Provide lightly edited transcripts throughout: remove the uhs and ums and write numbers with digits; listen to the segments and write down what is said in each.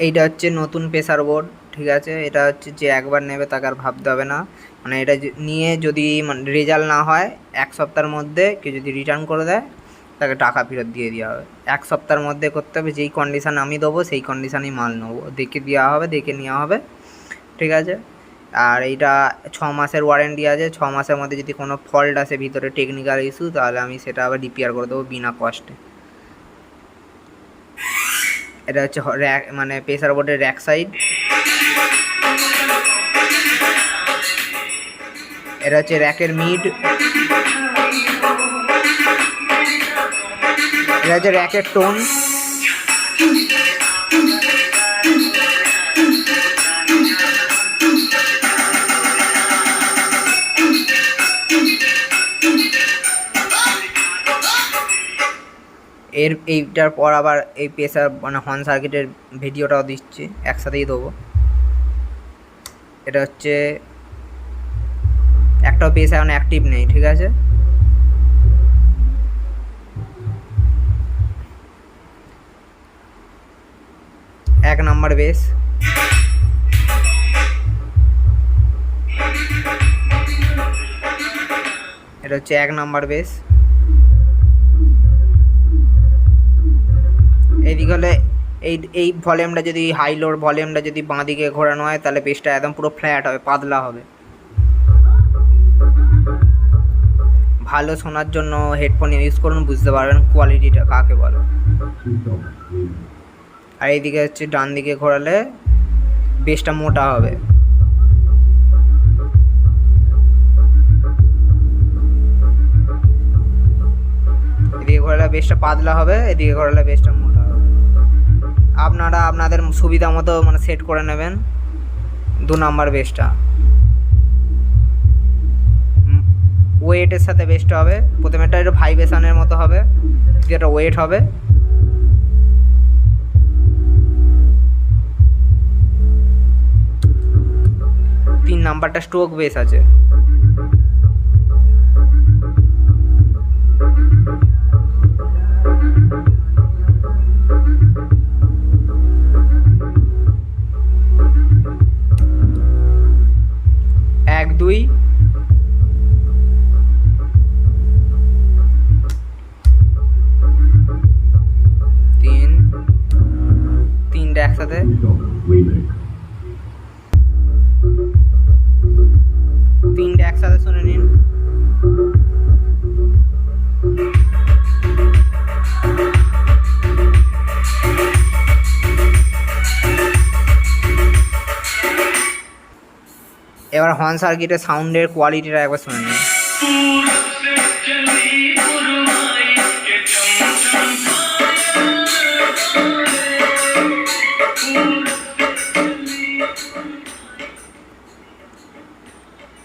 এইটা হচ্ছে নতুন প্রেসার বোর্ড, ঠিক আছে। এটা হচ্ছে যে একবার নেবে তাকে আর ভাবতে হবে না, মানে এটা নিয়ে যদি মানে রেজাল্ট না হয় 1 সপ্তাহের মধ্যে কেউ যদি রিটার্ন করে দেয় তাকে টাকা ফেরত দিয়ে দেওয়া হবে। 1 সপ্তাহের মধ্যে করতে হবে, যেই কন্ডিশান আমি দেবো সেই কন্ডিশানেই মাল নেবো, দেখে দেওয়া হবে, দেখে নেওয়া হবে, ঠিক আছে। আর এইটা 6 মাসের ওয়ারেন্টি আছে। 6 মাসের মধ্যে যদি কোনো ফল্ট আসে ভিতরে টেকনিক্যাল ইস্যু, তাহলে আমি সেটা আবার রিপেয়ার করে দেবো বিনা কস্টে। এটা হচ্ছে র্যাক, মানে প্রেসার বোর্ডের র্যাক সাইড। এটা হচ্ছে র্যাকের মিড। এটা হচ্ছে র্যাকের টোন। এইটার পর আবার এই প্রেসার মানে হর্ন সার্কিটের ভিডিওটাও দিচ্ছি, একসাথেই দেবো। এটা হচ্ছে একটাও বেস এখন অ্যাক্টিভ নেই, ঠিক আছে। এক নাম্বার বেস। এটা হচ্ছে 1 নাম্বার বেস। এইদিকে হলে এই ভলিউমটা যদি হাই লোর ভলিউমটা যদি বাঁ দিকে ঘোরানো হয় তাহলে বেসটা একদম পুরো ফ্ল্যাট হবে, পাতলা হবে। ভালো শোনার জন্য হেডফোন ইউজ করুন, বুঝতে পারবেন কোয়ালিটিটা কাকে বলে। আর এইদিকে হচ্ছে ডান দিকে ঘোরালে বেসটা মোটা হবে। এদিকে ঘোরালে বেসটা পাতলা হবে, এদিকে ঘোরালে বেসটা মোটা হবে। আপনারা আপনাদের সুবিধা মতো মানে সেট করে নেবেন 2 নাম্বার বেসটা। ওয়েটের সাথে বেসটা হবে, প্রথমেটা একটু ভাইব্রেশনের মতো হবে, যেটা ওয়েট হবে। তিন নাম্বারটা স্ট্রোক বেস আছে। এক দুই তিন, তিনটা একসাথে। তিনটা একসাথে শুনে নিন। এবার হর্ন সার্কিটের সাউন্ডের কোয়ালিটিটা একবার শুনে নিন।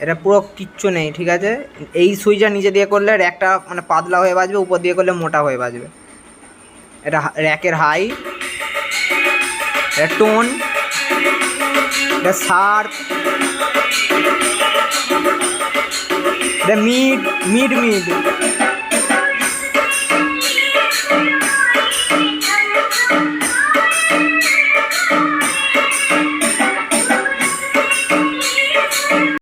এটা পুরো কিচ্ছু নেই, ঠিক আছে। এই সুইচটা নিচে দিয়ে করলে র্যাকটা মানে পাতলা হয়ে বাজবে, উপর দিয়ে করলে মোটা হয়ে বাজবে। এটা র্যাকের হাই, এটা টোন, এটা শার্প, এটা মিড মিড মিড